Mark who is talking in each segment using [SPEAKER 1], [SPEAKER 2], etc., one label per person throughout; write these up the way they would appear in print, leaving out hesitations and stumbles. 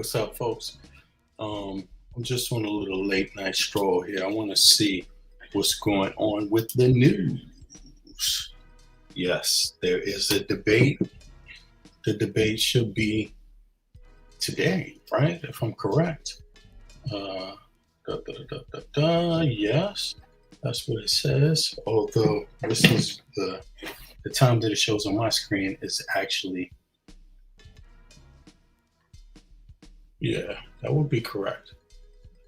[SPEAKER 1] What's up, folks? I'm just on a little late night stroll here. I want to see what's going on with the news. Yes, there is a debate. The debate should be today, right? If I'm correct. Uh, yes, that's what it says. Although this is the time that it shows on my screen is actually, yeah, that would be correct.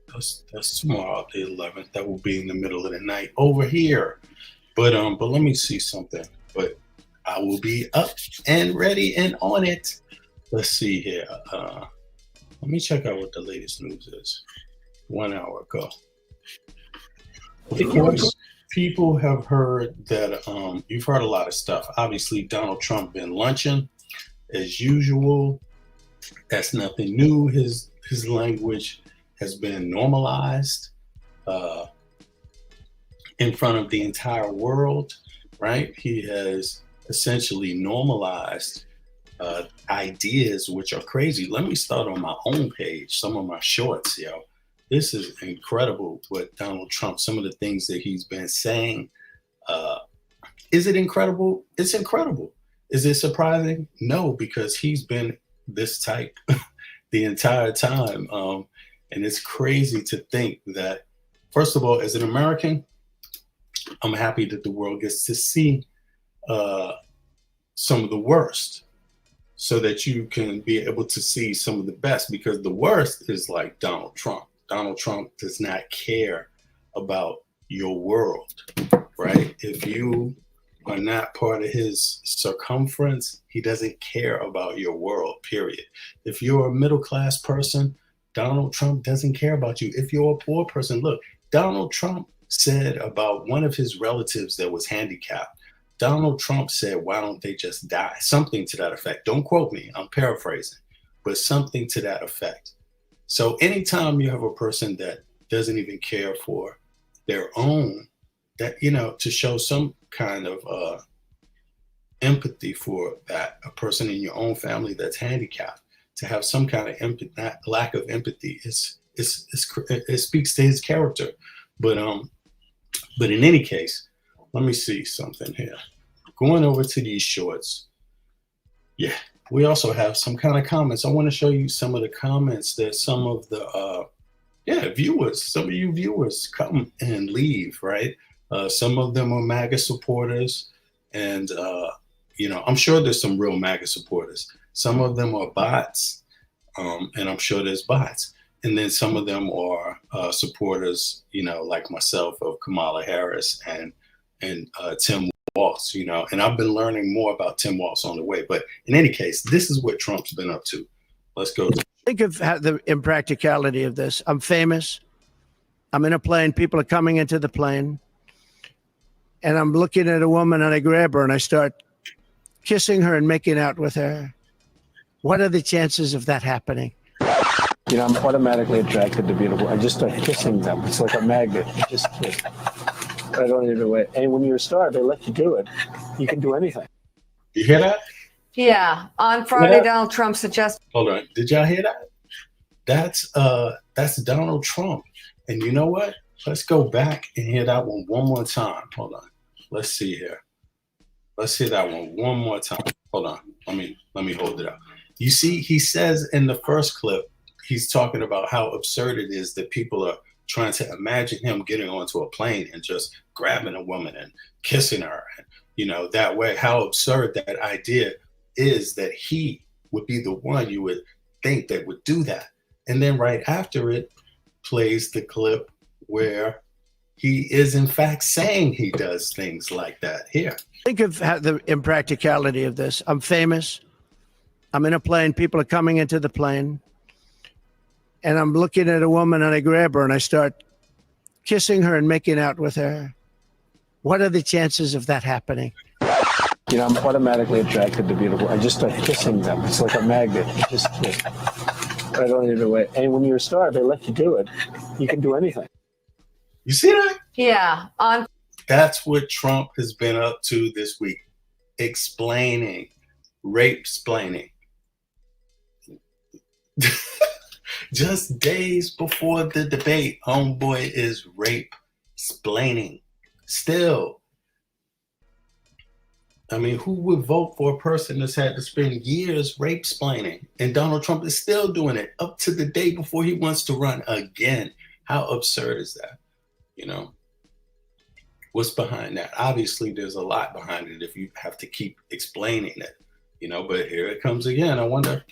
[SPEAKER 1] That's tomorrow, the 11th. That will be in the middle of the night over here. But let me see something. But I will be up and ready and on it. Let's see here. Let me check out what the latest news is. 1 hour ago. Of course, people have heard that you've heard a lot of stuff. Obviously, Donald Trump been lunching as usual. That's nothing new. His language has been normalized in front of the entire world, right? He has essentially normalized ideas which are crazy. Let me start on my own page, some of my shorts, yo. This is incredible what Donald Trump, some of the things that he's been saying. Is it incredible? It's incredible. Is it surprising? No, because he's been this type the entire time. And it's crazy to think that, first of all, as an American, I'm happy that the world gets to see some of the worst so that you can be able to see some of the best, because the worst is like Donald Trump. Donald Trump does not care about your world, right? If you are not part of his circumference, he doesn't care about your world, period. If you're a middle-class person, Donald Trump doesn't care about you. If you're a poor person, look, Donald Trump said about one of his relatives that was handicapped, Donald Trump said, why don't they just die? Something to that effect. Don't quote me, I'm paraphrasing, but something to that effect. So anytime you have a person that doesn't even care for their own, that, you know, to show some kind of empathy for that, a person in your own family that's handicapped, to have some kind of empathy, lack of empathy, it speaks to his character. But in any case, let me see something here. Going over to these shorts, yeah, we also have some kind of comments. I want to show you some of the comments that some of the viewers, some of you viewers come and leave, right? Some of them are MAGA supporters, and I'm sure there's some real MAGA supporters. Some of them are bots, and I'm sure there's bots. And then some of them are supporters, like myself, of Kamala Harris and Tim Walz, and I've been learning more about Tim Walz on the way. But in any case, this is what Trump's been up to. Let's go.
[SPEAKER 2] Think of the impracticality of this. I'm famous. I'm in a plane. People are coming into the plane. And I'm looking at a woman and I grab her and I start kissing her and making out with her. What are the chances of that happening?
[SPEAKER 3] I'm automatically attracted to beautiful. I just start kissing them. It's like a magnet. Just kiss. I don't even wait. And when you're a star, they let you do it. You can do anything.
[SPEAKER 1] You hear that?
[SPEAKER 4] Yeah. On Friday, Donald Trump suggested.
[SPEAKER 1] Hold on. Did y'all hear that? That's Donald Trump. And you know what? Let's go back and hear that one more time. Hold on. Let's see here. Let's hear that one more time. Hold on. Let me hold it up. You see, he says in the first clip, he's talking about how absurd it is that people are trying to imagine him getting onto a plane and just grabbing a woman and kissing her. And, that way, how absurd that idea is, that he would be the one you would think that would do that. And then right after it plays the clip where he is in fact saying he does things like that. Here.
[SPEAKER 2] Think of the impracticality of this. I'm famous. I'm in a plane. People are coming into the plane. And I'm looking at a woman and I grab her and I start kissing her and making out with her. What are the chances of that happening?
[SPEAKER 3] I'm automatically attracted to beautiful. I just start kissing them. It's like a magnet. Just kiss. I don't even wait. And when you're a star, they let you do it. You can do anything.
[SPEAKER 1] You see that?
[SPEAKER 4] Yeah.
[SPEAKER 1] That's what Trump has been up to this week. Explaining, rape-splaining. Just days before the debate, homeboy is rape-splaining. Still, I mean, who would vote for a person that's had to spend years rape-splaining? And Donald Trump is still doing it up to the day before he wants to run again. How absurd is that? You know, what's behind that? Obviously, there's a lot behind it if you have to keep explaining it, you know, but here it comes again. I wonder,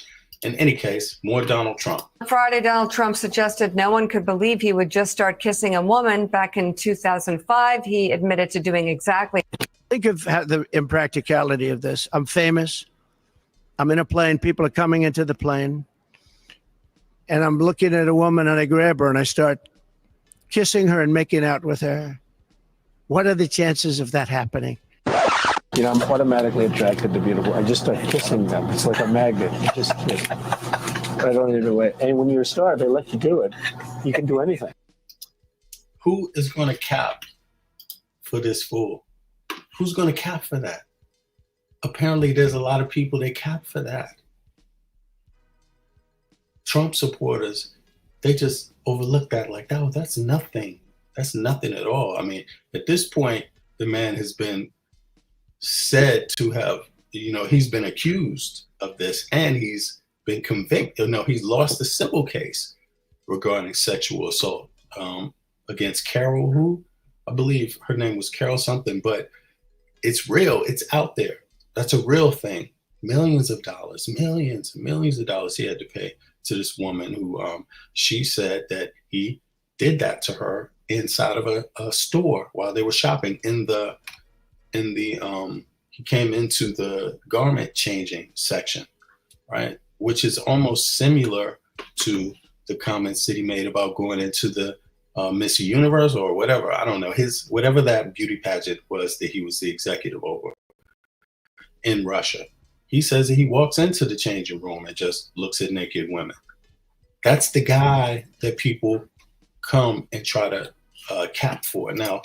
[SPEAKER 1] in any case, more Donald Trump.
[SPEAKER 4] On Friday, Donald Trump suggested no one could believe he would just start kissing a woman. Back in 2005, he admitted to doing exactly.
[SPEAKER 2] Think of the impracticality of this. I'm famous. I'm in a plane. People are coming into the plane. And I'm looking at a woman and I grab her and I start kissing her and making out with her. What are the chances of that happening?
[SPEAKER 3] You know, I'm automatically attracted to beautiful. I just start kissing them. It's like a magnet. I don't need to wait. And when you're a star, they let you do it. You can do anything.
[SPEAKER 1] Who is going to cap for this fool? Who's going to cap for that? Apparently, there's a lot of people that cap for that. Trump supporters, they just overlook that like, oh, that's nothing. That's nothing at all. I mean, at this point, the man has been said to have, you know, he's been accused of this and he's been convicted. No, he's lost a civil case regarding sexual assault against Carol, who I believe her name was Carol something, but it's real. It's out there. That's a real thing. Millions of dollars he had to pay to this woman who she said that he did that to her inside of a store while they were shopping he came into the garment changing section, right? Which is almost similar to the comments that he made about going into the Miss Universe or whatever. I don't know, whatever that beauty pageant was that he was the executive over in Russia. He says that he walks into the changing room and just looks at naked women. That's the guy that people come and try to cap for. Now,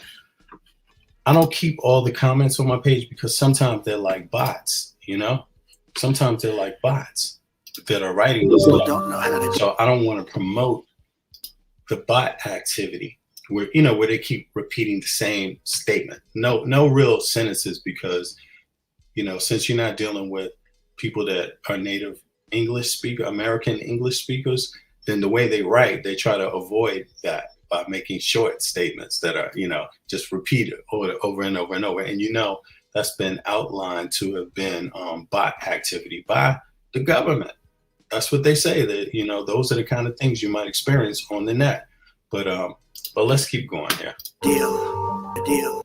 [SPEAKER 1] I don't keep all the comments on my page because sometimes they're like bots, you know? Sometimes they're like bots that are writing this stuff. So I don't want to promote the bot activity where they keep repeating the same statement. No real sentences because, you know, since you're not dealing with people that are native American English speakers, then the way they write, they try to avoid that by making short statements that are, you know, just repeated over and over and over. And, you know, that's been outlined to have been bot activity by the government. That's what they say, that, you know, those are the kind of things you might experience on the net. But let's keep going here. Deal.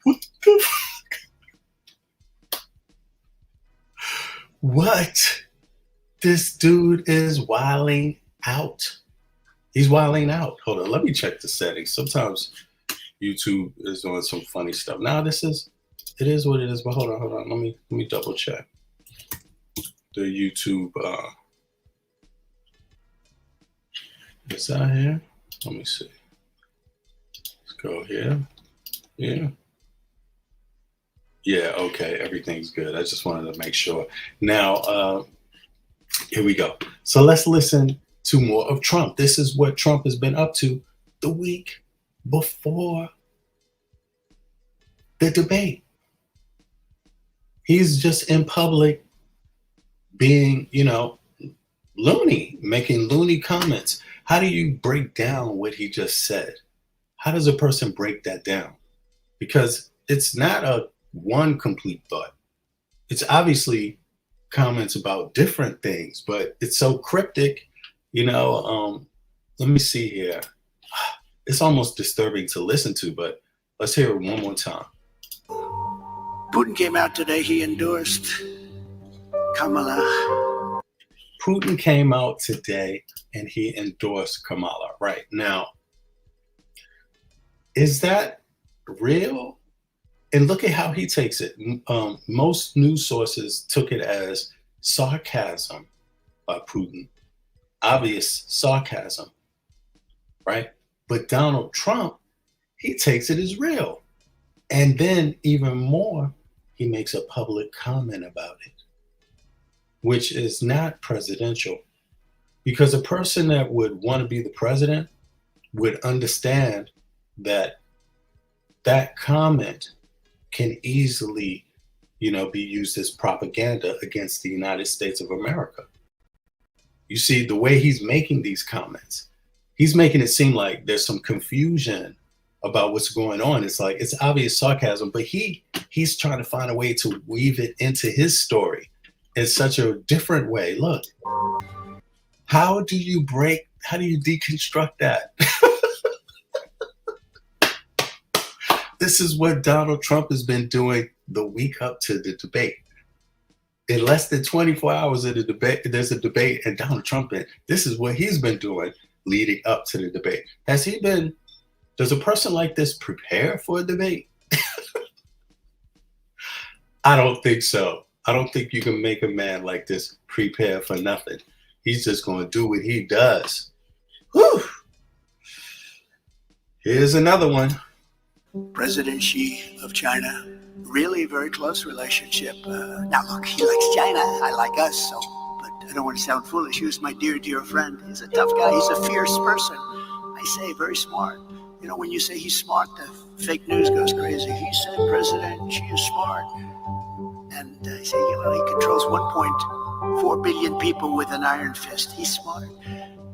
[SPEAKER 1] What the fuck? What? This dude is wilding out. He's wilding out. Hold on, let me check the settings. Sometimes YouTube is doing some funny stuff. Now it is what it is, but hold on. Let me double check the YouTube. Is that here? Let me see. Let's go here. Yeah, okay, everything's good. I just wanted to make sure. Now, here we go. So let's listen to more of Trump. This is what Trump has been up to the week before the debate. He's just in public being, you know, loony, making loony comments. How do you break down what he just said? How does a person break that down? Because it's not a one complete thought. It's obviously comments about different things, but it's so cryptic, you know. Let me see here. It's almost disturbing to listen to, but let's hear it one more time.
[SPEAKER 2] Putin came out today. He endorsed Kamala.
[SPEAKER 1] Putin came out today and he endorsed Kamala. Right now, is that real? And look at how he takes it. Most news sources took it as sarcasm by Putin. Obvious sarcasm, right? But Donald Trump, he takes it as real. And then even more, he makes a public comment about it, which is not presidential. Because a person that would want to be the president would understand that that comment can easily, be used as propaganda against the United States of America. You see, the way he's making these comments, he's making it seem like there's some confusion about what's going on. It's like it's obvious sarcasm, but he's trying to find a way to weave it into his story in such a different way. Look, how do you deconstruct that? This is what Donald Trump has been doing the week up to the debate. In less than 24 hours of the debate, there's a debate, and Donald Trump, this is what he's been doing leading up to the debate. Does a person like this prepare for a debate? I don't think so. I don't think you can make a man like this prepare for nothing. He's just going to do what he does. Whew. Here's another one.
[SPEAKER 5] President Xi of China, really very close relationship. Now look, he likes China, I like us, but I don't want to sound foolish. He was my dear, dear friend. He's a tough guy. He's a fierce person. I say very smart. When you say he's smart, the fake news goes crazy. He said President Xi is smart. And I say, he controls 1.4 billion people with an iron fist. He's smart.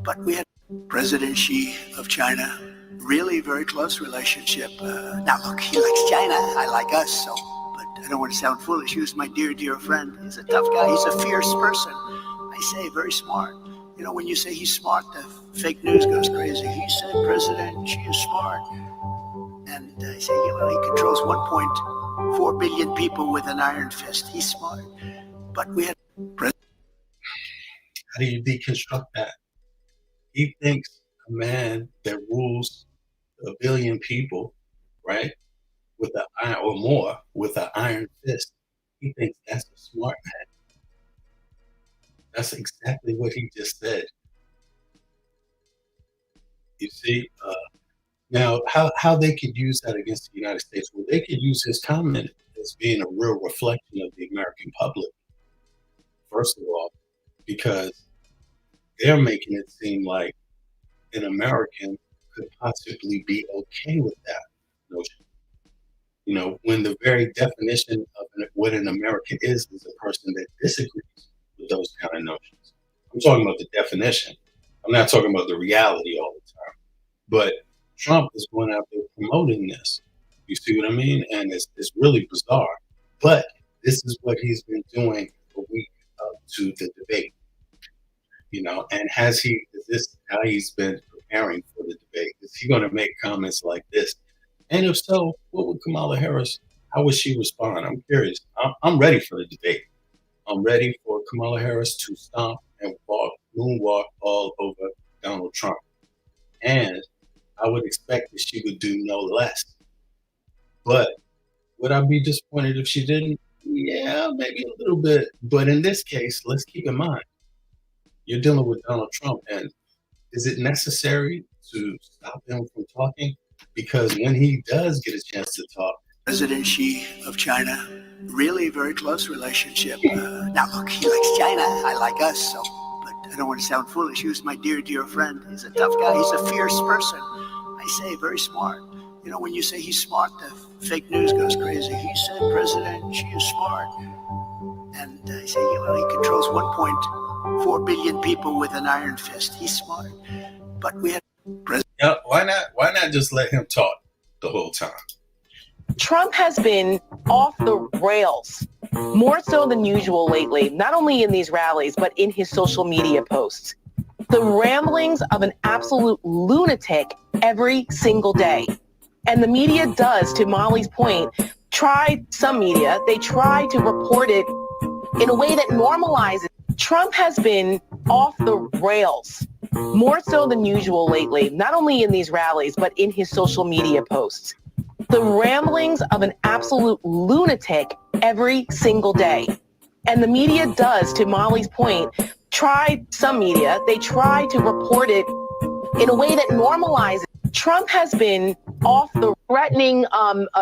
[SPEAKER 5] But we had President Xi of China, really very close relationship. Now look, he likes China, I like us, but I don't want to sound foolish. He was my dear, dear friend. He's a tough guy. He's a fierce person. I say very smart. When you say he's smart, the fake news goes crazy. He said President Xi is smart. And I say, he controls 1.4 billion people with an iron fist. He's smart. But we had
[SPEAKER 1] How do you deconstruct that? He thinks a man that rules a billion people, right, with an iron or more, with an iron fist, he thinks that's a smart man. That's exactly what he just said. You see, now how they could use that against the United States? Well, they could use his comment as being a real reflection of the American public, first of all, because they're making it seem like an American could possibly be okay with that notion. When the very definition of what an American is a person that disagrees with those kind of notions. I'm talking about the definition. I'm not talking about the reality all the time. But Trump is going out there promoting this. You see what I mean? And it's really bizarre. But this is what he's been doing a week up to the debate. And is this how he's been preparing for the debate? Is he going to make comments like this? And if so, what would Kamala Harris, how would she respond? I'm curious. I'm ready for the debate. I'm ready for Kamala Harris to stomp and moonwalk all over Donald Trump. And I would expect that she would do no less. But would I be disappointed if she didn't? Yeah, maybe a little bit. But in this case, let's keep in mind, you're dealing with Donald Trump, and is it necessary to stop him from talking? Because when he does get a chance to talk,
[SPEAKER 5] President Xi of China, really very close relationship. Now look, he likes China, I like us, but I don't want to sound foolish. He was my dear, dear friend. He's a tough guy. He's a fierce person. I say very smart. When you say he's smart, the fake news goes crazy. He said President Xi is smart. And I say, he controls 1.4 billion people with an iron fist. He's smart. But we had
[SPEAKER 1] why not just let him talk the whole time?
[SPEAKER 6] Trump has been off the rails more so than usual lately, not only in these rallies, but in his social media posts. The ramblings of an absolute lunatic every single day. And the media does, to Molly's point, some media to report it in a way that normalizes. Trump has been off the rails more so than usual lately, not only in these rallies, but in his social media posts. The ramblings of an absolute lunatic every single day. And the media does, to Molly's point, some media to report it in a way that normalizes. Trump has been off the threatening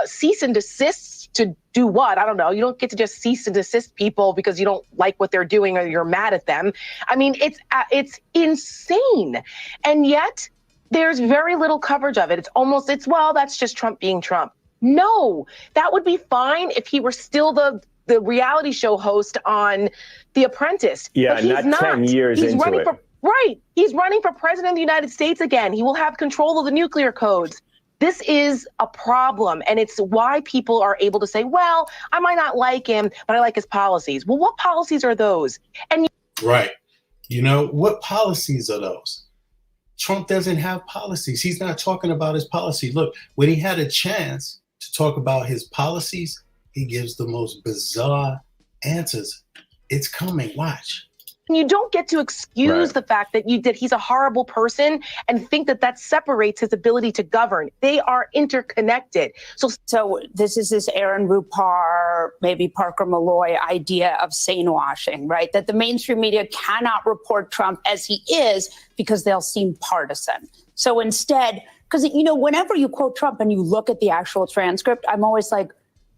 [SPEAKER 6] cease and desist to do what? I don't know. You don't get to just cease and desist people because you don't like what they're doing or you're mad at them. I mean, it's insane. And yet there's very little coverage of it. Well, that's just Trump being Trump. No, that would be fine if he were still the reality show host on The Apprentice.
[SPEAKER 7] Yeah,
[SPEAKER 6] but he's
[SPEAKER 7] not 10 years
[SPEAKER 6] he's
[SPEAKER 7] into
[SPEAKER 6] running
[SPEAKER 7] it.
[SPEAKER 6] He's running for president of the United States again. He will have control of the nuclear codes. This is a problem, and it's why people are able to say, well, I might not like him, but I like his policies. Well, what policies are those? And
[SPEAKER 1] Right. You know, what policies are those? Trump doesn't have policies. He's not talking about his policy. Look, when he had a chance to talk about his policies, he gives the most bizarre answers. It's coming. Watch.
[SPEAKER 6] you don't get to excuse the fact that he's a horrible person and think that separates his ability to govern. They are interconnected.
[SPEAKER 8] So this is this Aaron Rupar, maybe Parker Malloy idea of sane washing, right? That the mainstream media cannot report Trump as he is because they'll seem partisan. So instead, because, whenever you quote Trump and you look at the actual transcript, I'm always like,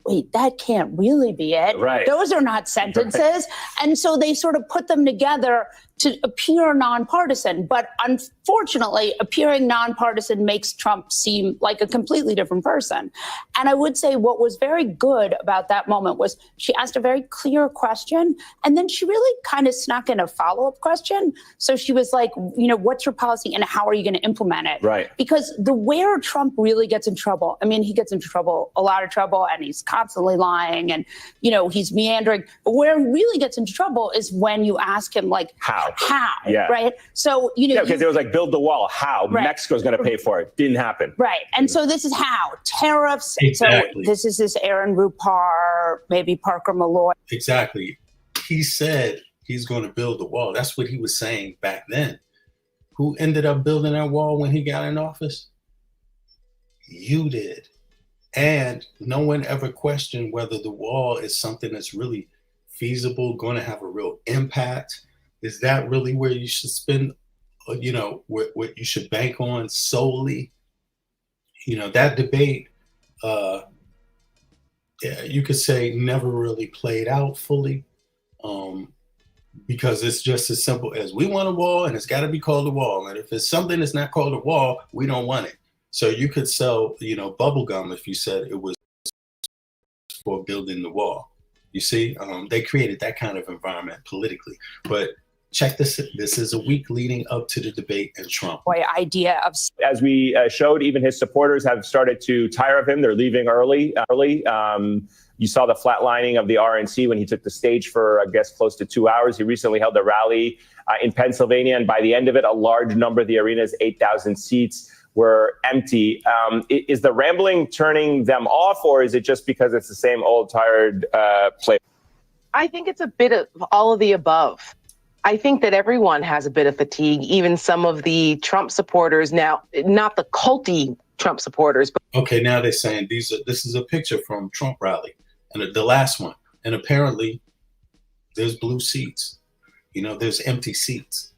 [SPEAKER 8] wait, that can't really be it.
[SPEAKER 7] Right.
[SPEAKER 8] Those are not sentences. Right. And so they sort of put them together to appear nonpartisan. But unfortunately, appearing nonpartisan makes Trump seem like a completely different person. And I would say what was very good about that moment was she asked a very clear question, and then she really kind of snuck in a follow-up question. So she was like, what's your policy and how are you going to implement it?
[SPEAKER 7] Right.
[SPEAKER 8] Because where Trump really gets in trouble, he gets into trouble, a lot of trouble, and he's constantly lying and, he's meandering. But where he really gets into trouble is when you ask him, like, how,
[SPEAKER 7] yeah.
[SPEAKER 8] Right? So,
[SPEAKER 7] because it was like, build the wall. How? Right. Mexico's going to pay for it. Didn't happen.
[SPEAKER 8] Right. And so this is how. Tariffs.
[SPEAKER 1] Exactly.
[SPEAKER 8] So this is this Aaron Rupar, maybe Parker Malloy.
[SPEAKER 1] Exactly. He said he's going to build the wall. That's what he was saying back then. Who ended up building that wall when he got in office? You did. And no one ever questioned whether the wall is something that's really feasible, going to have a real impact. Is that really where you should spend, what you should bank on solely? That debate, you could say never really played out fully, because it's just as simple as we want a wall and it's got to be called a wall. And if it's something that's not called a wall, we don't want it. So you could sell, bubble gum if you said it was for building the wall. You see, they created that kind of environment politically. But check this. This is a week leading up to the debate and Trump.
[SPEAKER 8] Idea of,
[SPEAKER 7] as we showed, even his supporters have started to tire of him. They're leaving early. You saw the flatlining of the RNC when he took the stage for, I guess, close to 2 hours. He recently held a rally in Pennsylvania, and by the end of it, a large number of the arena's 8,000 seats were empty. Is the rambling turning them off, or is it just because it's the same old tired play?
[SPEAKER 6] I think it's a bit of all of the above. I think that everyone has a bit of fatigue, even some of the Trump supporters now, not the culty Trump supporters. But
[SPEAKER 1] okay, now they're saying this is a picture from Trump rally, and the last one. And apparently there's blue seats. There's empty seats.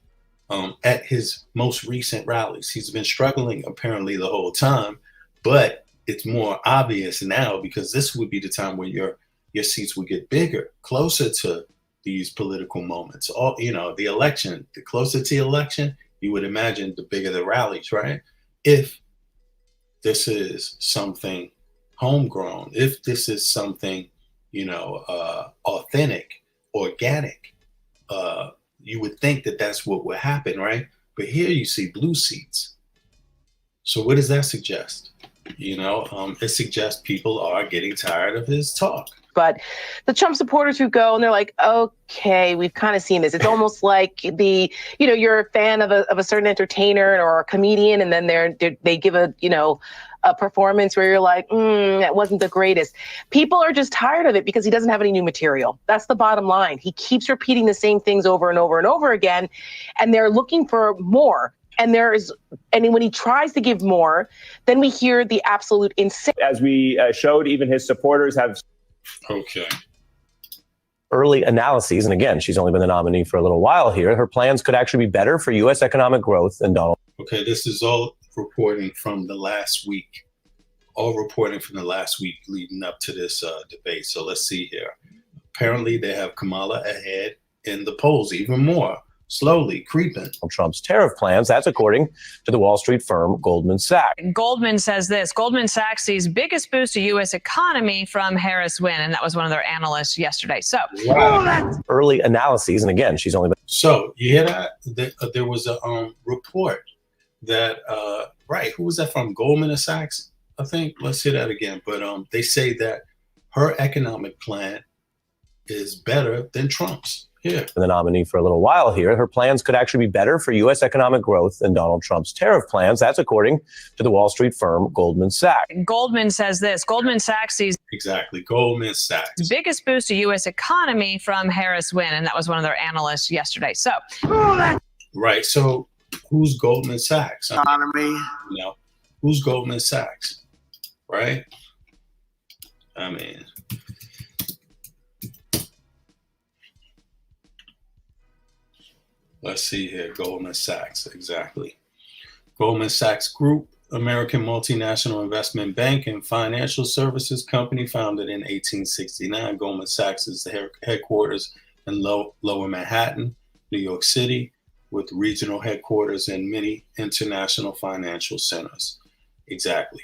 [SPEAKER 1] At his most recent rallies. He's been struggling apparently the whole time, but it's more obvious now because this would be the time where your seats would get bigger, closer to these political moments. The election, the closer to the election, you would imagine the bigger the rallies, right? If this is something homegrown, if this is something, authentic, organic, you would think that that's what would happen, right? But here you see blue seats. So what does that suggest? It suggests people are getting tired of his talk.
[SPEAKER 6] But the Trump supporters who go and they're like, okay, we've kind of seen this. It's almost like you're a fan of a certain entertainer or a comedian, and then they give a performance where you're like, that wasn't the greatest. People are just tired of it because he doesn't have any new material. That's the bottom line. He keeps repeating the same things over and over and over again, and they're looking for more. And when he tries to give more, then we hear the absolute insanity.
[SPEAKER 7] As we showed, even his supporters have.
[SPEAKER 1] Okay.
[SPEAKER 9] Early analyses, and again, she's only been the nominee for a little while here, her plans could actually be better for U.S. economic growth than Donald.
[SPEAKER 1] Okay, this is all reporting from the last week. all reporting from the last week leading up to this debate. So let's see here. Apparently, they have Kamala ahead in the polls even more, slowly creeping.
[SPEAKER 9] Trump's tariff plans. That's according to the Wall Street firm Goldman Sachs.
[SPEAKER 10] Goldman says this. Goldman Sachs sees biggest boost to U.S. economy from Harris win, and that was one of their analysts yesterday. So,
[SPEAKER 9] Early analyses, and again, she's only been.
[SPEAKER 1] So you hear that? There was a report that, right, who was that from? Goldman Sachs, I think. Let's hear that again. But they say that her economic plan is better than Trump's. Yeah.
[SPEAKER 9] The nominee for a little while here. Her plans could actually be better for U.S. economic growth than Donald Trump's tariff plans. That's according to the Wall Street firm Goldman Sachs.
[SPEAKER 10] Goldman says this. Goldman Sachs sees
[SPEAKER 1] Exactly. Goldman Sachs.
[SPEAKER 10] biggest boost to U.S. economy from Harris win, and that was one of their analysts yesterday. So,
[SPEAKER 1] Right. So who's Goldman Sachs?
[SPEAKER 5] Economy.
[SPEAKER 1] You know, who's Goldman Sachs? Right? I mean, let's see here. Goldman Sachs, exactly. Goldman Sachs Group, American multinational investment bank and financial services company founded in 1869. Goldman Sachs is the headquarters in Lower Manhattan, New York City, with regional headquarters in many international financial centers. Exactly.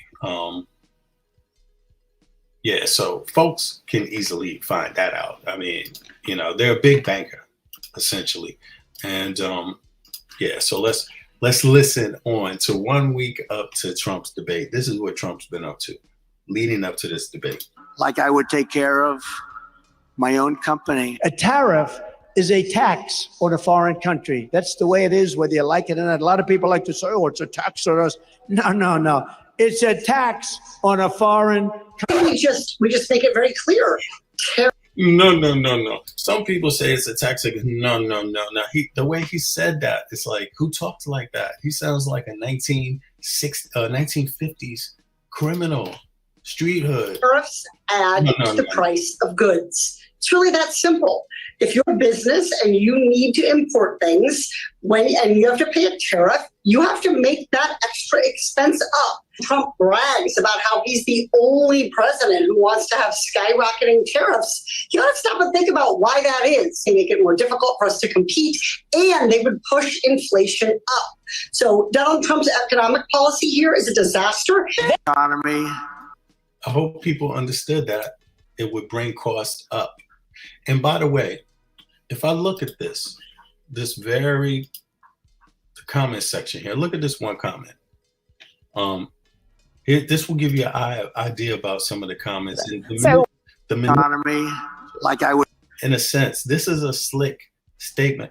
[SPEAKER 1] Yeah, so folks can easily find that out. I mean, you know, they're a big banker, essentially. And yeah, so let's listen on to 1 week up to Trump's debate. This is what Trump's been up to leading up to this debate.
[SPEAKER 5] Like I would take care of my own company.
[SPEAKER 2] A tariff is a tax on a foreign country. That's the way it is, whether you like it or not. A lot of people like to say, oh, it's a tax on us. No. It's a tax on a foreign country.
[SPEAKER 11] We just make it very clear.
[SPEAKER 1] No. Some people say it's a tax. No. The way he said that, it's like, who talks like that? He sounds like a 1950s criminal, street hood.
[SPEAKER 11] Tariffs add to the price of goods. It's really that simple. If you're a business and you need to import things and you have to pay a tariff, you have to make that extra expense up. Trump brags about how he's the only president who wants to have skyrocketing tariffs. You got to stop and think about why that is. They make it more difficult for us to compete, and they would push inflation up. So Donald Trump's economic policy here is a disaster.
[SPEAKER 5] Economy.
[SPEAKER 1] I hope people understood that it would bring costs up. And by the way, if I look at the comment section here, look at this one comment. This will give you an idea about some of the comments. The
[SPEAKER 5] Economy, like I would.
[SPEAKER 1] In a sense, this is a slick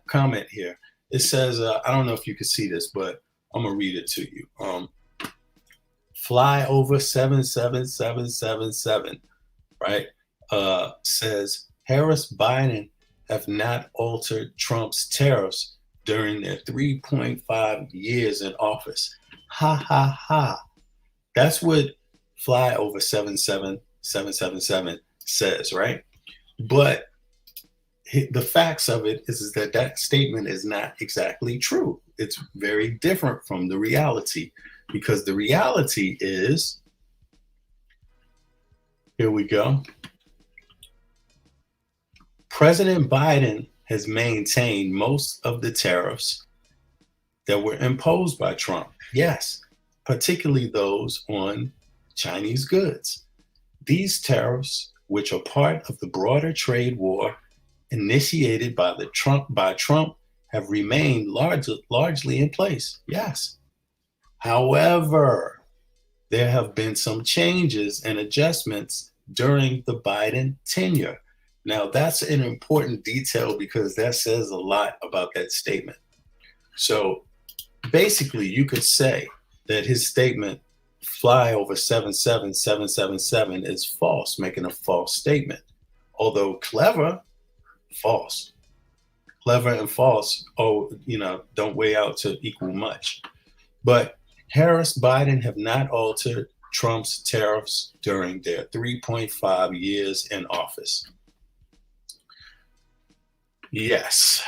[SPEAKER 1] comment here. It says, I don't know if you can see this, but I'm going to read it to you. Fly over 77777, right? Says, Harris Biden have not altered Trump's tariffs during their 3.5 years in office. Ha, ha, ha. That's what Fly over 77777 says, right? But the facts of it is that statement is not exactly true. It's very different from the reality, because the reality is, here we go. President Biden has maintained most of the tariffs that were imposed by Trump. Yes, particularly those on Chinese goods. These tariffs, which are part of the broader trade war initiated by Trump, have remained largely in place. Yes. However, there have been some changes and adjustments during the Biden tenure. Now, that's an important detail because that says a lot about that statement. So basically, you could say that his statement, fly over 77777, is false, making a false statement. Although clever, false. Clever and false, don't weigh out to equal much. But Harris, Biden have not altered Trump's tariffs during their 3.5 years in office. Yes.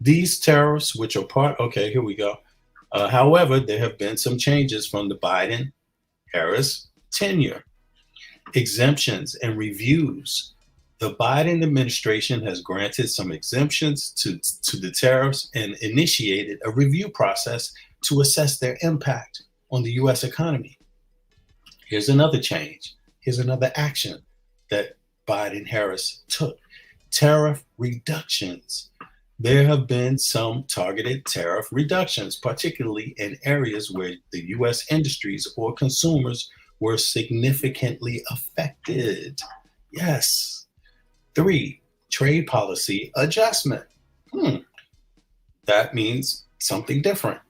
[SPEAKER 1] These tariffs, which are here we go. However, there have been some changes from the Biden Harris tenure. Exemptions and reviews. The Biden administration has granted some exemptions to the tariffs and initiated a review process to assess their impact on the U.S. economy. Here's another change. Here's another action that Biden-Harris took. Tariff reductions. There have been some targeted tariff reductions, particularly in areas where the U.S. industries or consumers were significantly affected. Yes. 3, trade policy adjustment. That means something different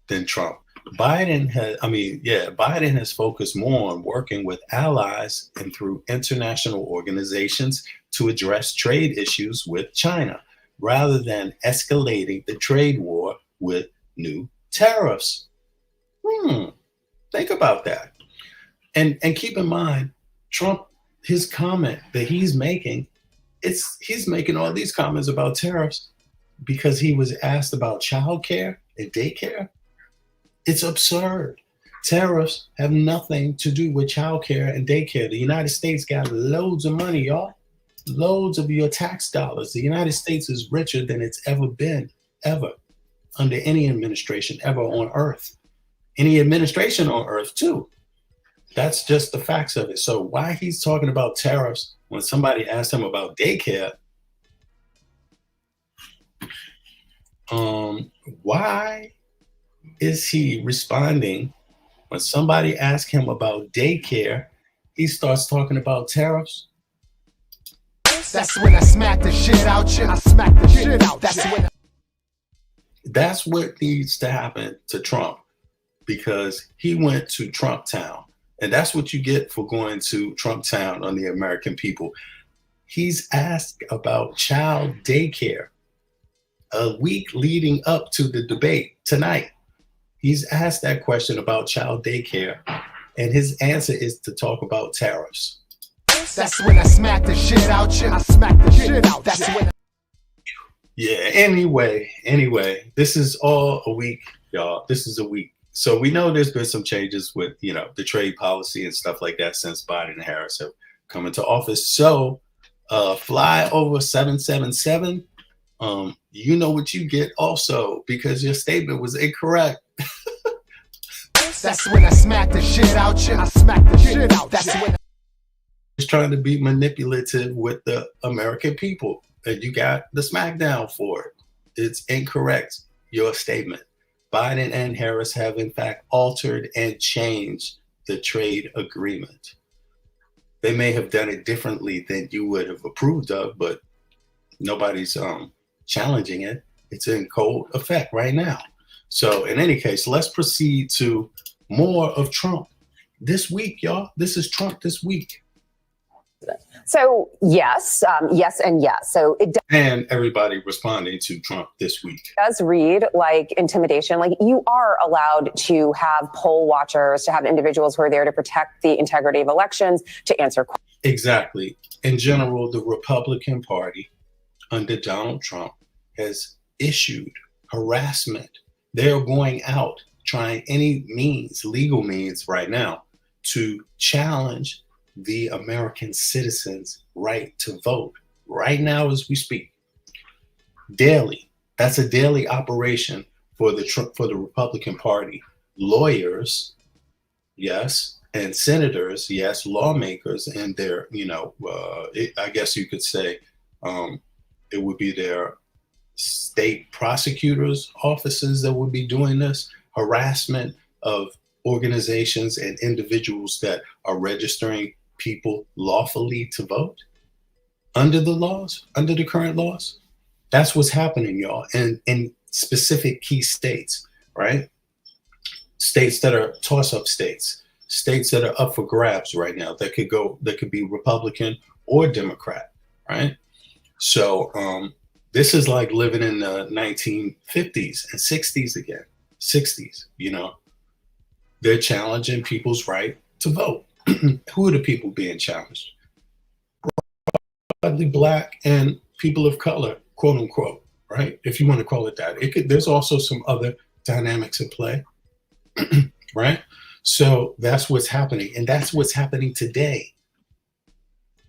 [SPEAKER 1] than Trump. Biden has focused more on working with allies and through international organizations to address trade issues with China, rather than escalating the trade war with new tariffs. Think about that. And keep in mind, Trump, his comment that he's making, he's making all these comments about tariffs because he was asked about childcare and daycare. It's absurd. Tariffs have nothing to do with childcare and daycare. The United States got loads of money, y'all. Loads of your tax dollars. The United States is richer than it's ever been, ever, under any administration ever on earth. Any administration on earth, too. That's just the facts of it. So why he's talking about tariffs when somebody asked him about daycare, why is he responding when somebody asks him about daycare, he starts talking about tariffs?
[SPEAKER 12] That's when I smack the shit out you. I smack the shit out.
[SPEAKER 1] That's what needs to happen to Trump, because he went to Trump Town. And that's what you get for going to Trump Town on the American people. He's asked about child daycare a week leading up to the debate tonight. He's asked that question about child daycare, and his answer is to talk about tariffs.
[SPEAKER 12] That's when I smack the shit out you. I smack the shit out. That's when.
[SPEAKER 1] Yeah, anyway, this is all a week, y'all. This is a week. So we know there's been some changes with, the trade policy and stuff like that since Biden and Harris have come into office. So fly over 777. You know what you get also, because your statement was incorrect.
[SPEAKER 12] That's when I smack the shit out you. I smack the shit out. That's when.
[SPEAKER 1] He's trying to be manipulative with the American people, and you got the smackdown for it. It's incorrect, your statement. Biden and Harris have in fact altered and changed the trade agreement. They may have done it differently than you would have approved of, but nobody's challenging it. It's in cold effect right now. So in any case, let's proceed to more of Trump this week, y'all. This is Trump this week.
[SPEAKER 13] So yes, yes, and yes. So it
[SPEAKER 1] and everybody responding to Trump this week
[SPEAKER 13] does read like intimidation. Like, you are allowed to have poll watchers, to have individuals who are there to protect the integrity of elections, to answer questions.
[SPEAKER 1] Exactly. In general, the Republican Party under Donald Trump has issued harassment. They're going out trying any means, legal means right now, to challenge the American citizens' right to vote right now as we speak. Daily. That's a daily operation for the Republican Party. Lawyers, yes, and senators, yes, lawmakers, and their, I guess you could say it would be their state prosecutors' offices that would be doing this harassment of organizations and individuals that are registering people lawfully to vote under the laws, under the current laws. That's what's happening, y'all, in specific key states, right? States that are toss-up states that are up for grabs right now, that could be Republican or Democrat, right? So this is like living in the 1950s and 60s again, 60s, They're challenging people's right to vote. Who are the people being challenged? Broadly Black and people of color, quote unquote, right? If you want to call it that. There's also some other dynamics at play, right? So that's what's happening. And that's what's happening today.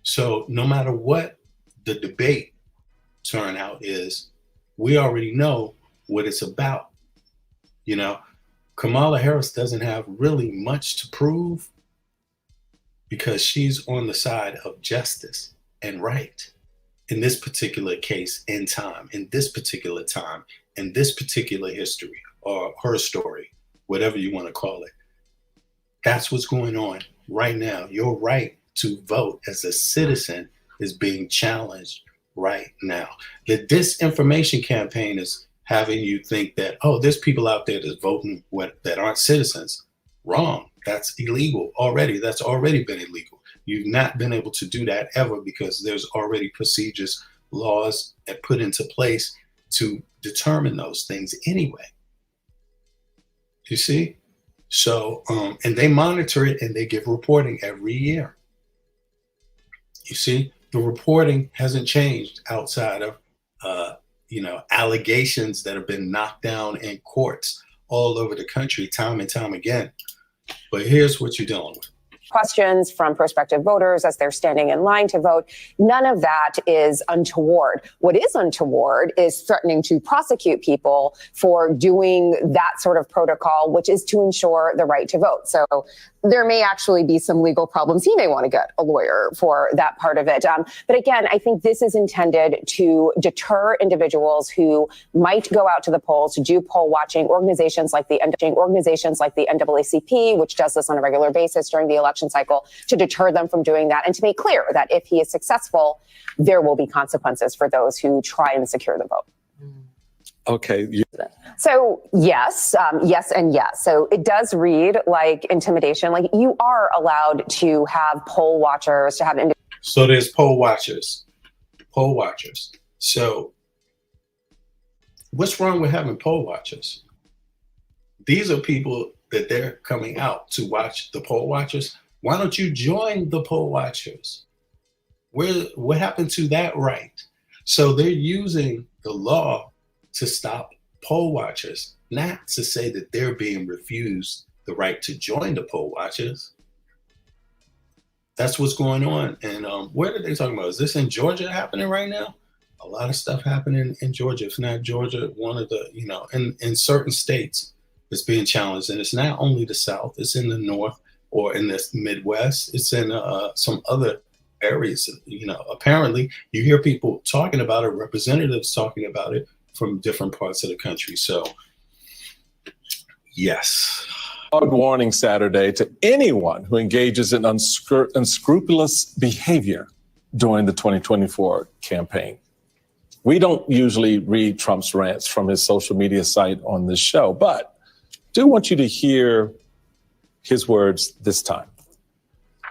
[SPEAKER 1] So no matter what the debate turnout is, we already know what it's about. You know, Kamala Harris doesn't have really much to prove because she's on the side of justice and right in this particular case, in time, in this particular time, in this particular history, or her story, whatever you want to call it. That's what's going on right now. Your right to vote as a citizen is being challenged right now. The disinformation campaign is having you think that, oh, there's people out there that's voting that aren't citizens. Wrong. That's illegal already. That's already been illegal. You've not been able to do that ever because there's already procedures, laws that put into place to determine those things anyway. You see? So, and they monitor it and they give reporting every year. You see, the reporting hasn't changed outside of, allegations that have been knocked down in courts all over the country time and time again. But here's what you're dealing with.
[SPEAKER 13] Questions from prospective voters as they're standing in line to vote. None of that is untoward. What is untoward is threatening to prosecute people for doing that sort of protocol, which is to ensure the right to vote. So there may actually be some legal problems. He may want to get a lawyer for that part of it. But again, I think this is intended to deter individuals who might go out to the polls to do poll watching. Organizations like the NAACP, which does this on a regular basis during the election cycle, to deter them from doing that and to make clear that if he is successful, there will be consequences for those who try and secure the vote.
[SPEAKER 14] Okay.
[SPEAKER 13] So yes, yes, and yes. So it does read like intimidation. Like you are allowed to have poll watchers, to have.
[SPEAKER 1] So there's poll watchers. So what's wrong with having poll watchers? These are people that they're coming out to watch the poll watchers. Why don't you join the poll watchers? What happened to that right? So they're using the law to stop poll watchers, not to say that they're being refused the right to join the poll watchers. That's what's going on. And where are they talking about? Is this in Georgia happening right now? A lot of stuff happening in Georgia. If not Georgia, one of the, in certain states, it's being challenged. And it's not only the South, it's in the North or in the Midwest. It's in some other areas. Apparently you hear people talking about it, representatives talking about it from different parts of the country. So, yes.
[SPEAKER 14] Hard warning Saturday to anyone who engages in unscrupulous behavior during the 2024 campaign. We don't usually read Trump's rants from his social media site on this show, but do want you to hear his words this time.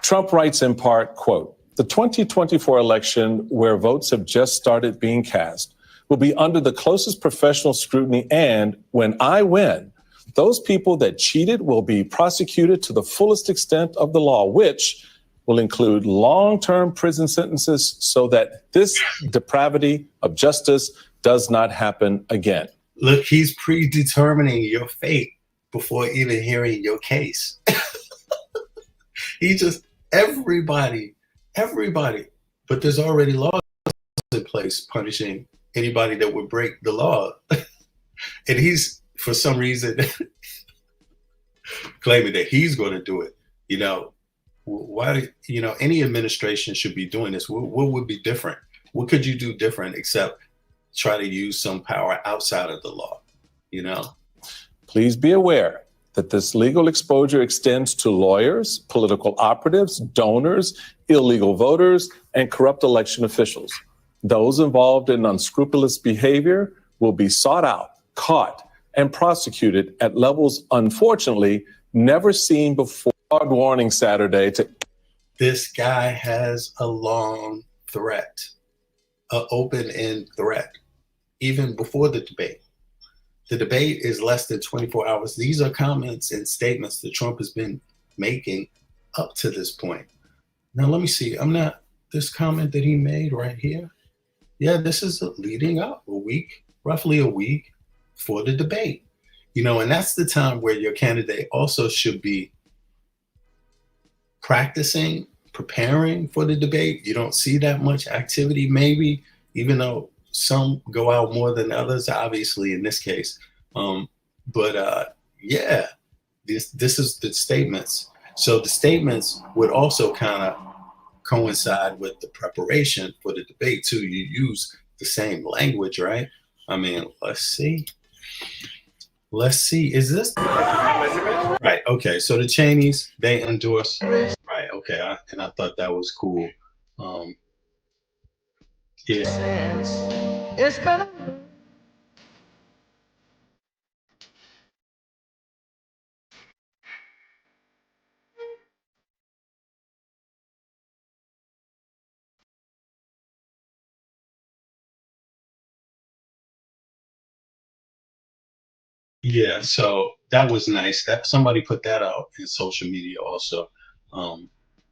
[SPEAKER 14] Trump writes in part, quote, "The 2024 election, where votes have just started being cast, will be under the closest professional scrutiny, and when I win, those people that cheated will be prosecuted to the fullest extent of the law, which will include long-term prison sentences so that this depravity of justice does not happen again."
[SPEAKER 1] Look, he's predetermining your fate before even hearing your case. Everybody, but there's already laws in place punishing anybody that would break the law. And he's, for some reason, claiming that he's going to do it. Why, any administration should be doing this. What would be different? What could you do different except try to use some power outside of the law,
[SPEAKER 14] Please be aware that this legal exposure extends to lawyers, political operatives, donors, illegal voters, and corrupt election officials. Those involved in unscrupulous behavior will be sought out, caught, and prosecuted at levels, unfortunately, never seen before. Hard warning Saturday to.
[SPEAKER 1] This guy has a long threat, an open-end threat, even before the debate. The debate is less than 24 hours. These are comments and statements that Trump has been making up to this point. Now, let me see. This comment that he made right here. Yeah, this is leading up roughly a week for the debate. And that's the time where your candidate also should be practicing, preparing for the debate. You don't see that much activity, maybe, even though some go out more than others, obviously, in this case. Yeah, this is the statements. So the statements would also kind of coincide with the preparation for the debate too. You use the same language, right? I mean, let's see. Is this right? Okay, so the Cheneys, they endorse, right? Okay, and I thought that was cool. Yeah.
[SPEAKER 12] It's better.
[SPEAKER 1] Yeah, so that was nice. That somebody put that out in social media also.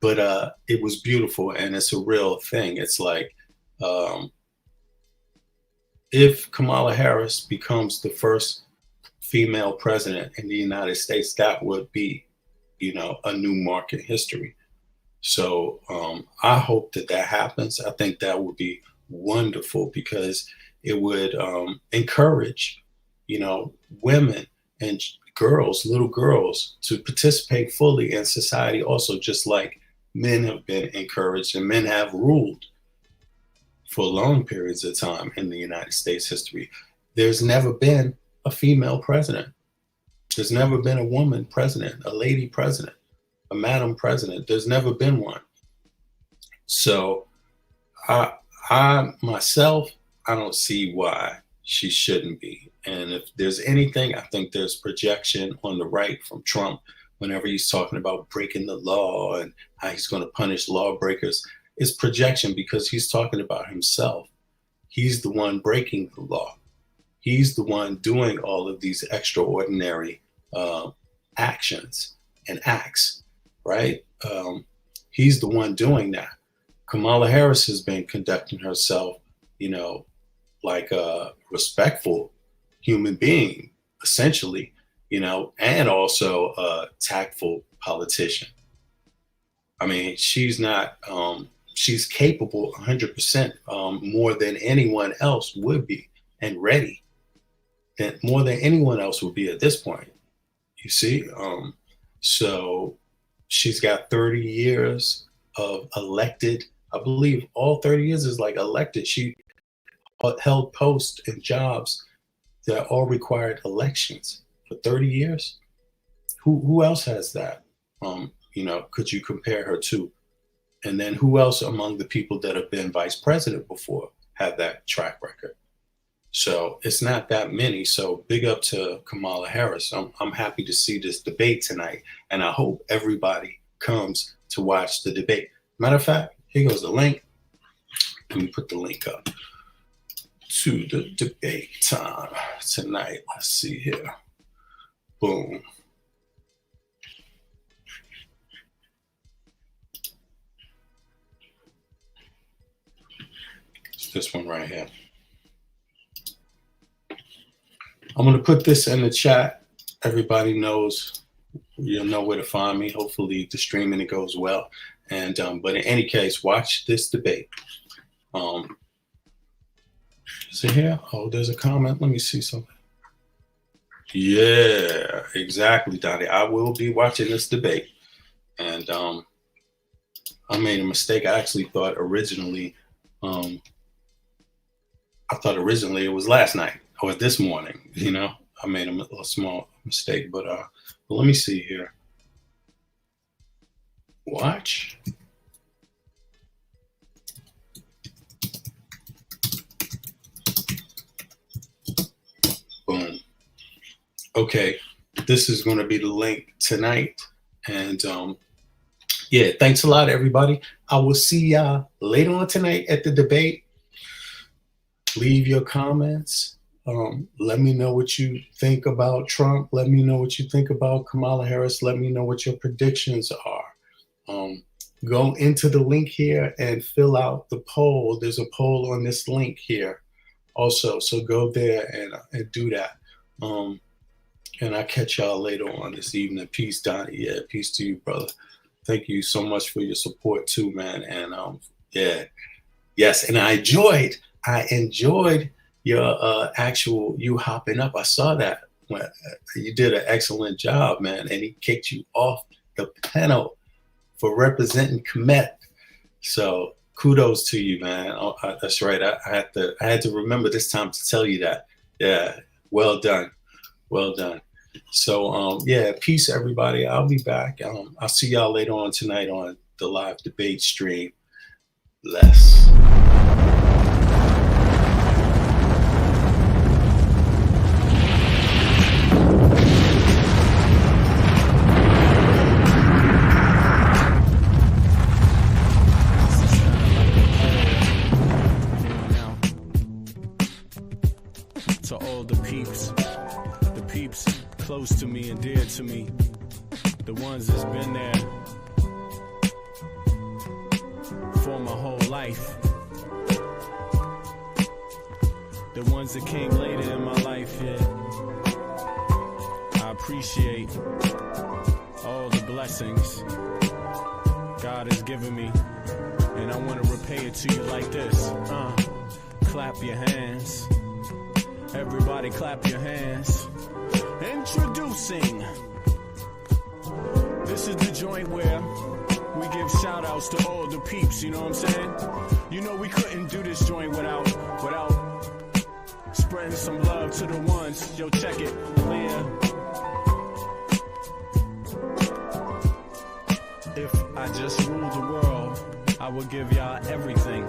[SPEAKER 1] But it was beautiful, and it's a real thing. It's like if Kamala Harris becomes the first female president in the United States, that would be, a new mark in history. So I hope that happens. I think that would be wonderful because it would encourage, women and girls, little girls, to participate fully in society also, just like men have been encouraged and men have ruled for long periods of time in the United States history. There's never been a female president. There's never been a woman president, a lady president, a madam president. There's never been one. So I myself, I don't see why she shouldn't be. And if there's anything, I think there's projection on the right from Trump whenever he's talking about breaking the law and how he's going to punish lawbreakers. It's projection because he's talking about himself. He's the one breaking the law. He's the one doing all of these extraordinary actions and acts, right? He's the one doing that. Kamala Harris has been conducting herself, like a respectful human being, essentially, and also a tactful politician. I mean, she's not, she's capable 100% more than anyone else would be, and ready, more than anyone else would be at this point, you see? So she's got 30 years of elected, I believe all 30 years is like elected. She held posts and jobs that all required elections for 30 years. Who else has that? Could you compare her to? And then who else among the people that have been vice president before have that track record? So it's not that many. So big up to Kamala Harris. I'm happy to see this debate tonight, and I hope everybody comes to watch the debate. Matter of fact, here goes the link. Let me put the link up to the debate time tonight. Let's see here. Boom. It's this one right here. I'm going to put this in the chat. Everybody knows, you'll know where to find me. Hopefully the streaming, it goes well. And but in any case, watch this debate. Is it here? Oh, there's a comment. Let me see something. Yeah, exactly, Donnie. I will be watching this debate. And I made a mistake. I actually thought originally, it was last night or this morning. I made a small mistake, but let me see here. Watch. Boom. Okay, this is going to be the link tonight. And yeah, thanks a lot, everybody. I will see y'all later on tonight at the debate. Leave your comments. Let me know what you think about Trump. Let me know what you think about Kamala Harris. Let me know what your predictions are. Go into the link here and fill out the poll. There's a poll on this link here also. So go there and do that. And I'll catch y'all later on this evening. Peace, Donnie. Yeah, peace to you, brother. Thank you so much for your support too, man. And yeah, yes. And I enjoyed your you hopping up. I saw that when you did an excellent job, man. And he kicked you off the panel for representing Kemet. So kudos to you, man. Oh, that's right. I had to remember this time to tell you that. Yeah, well done, well done. So yeah, peace, everybody. I'll be back. I'll see y'all later on tonight on the live debate stream. Bless.
[SPEAKER 15] To all the peeps close to me and dear to me, the ones that's been there for my whole life, the ones that came later in my life, yeah. I appreciate all the blessings God has given me, and I want to repay it to you like this. Clap your hands. Everybody clap your hands. Introducing. This is the joint where we give shout outs to all the peeps, you know what I'm saying? You know we couldn't do this joint without spreading some love to the ones. Yo, check it, Leah. If I just ruled the world, I would give y'all everything.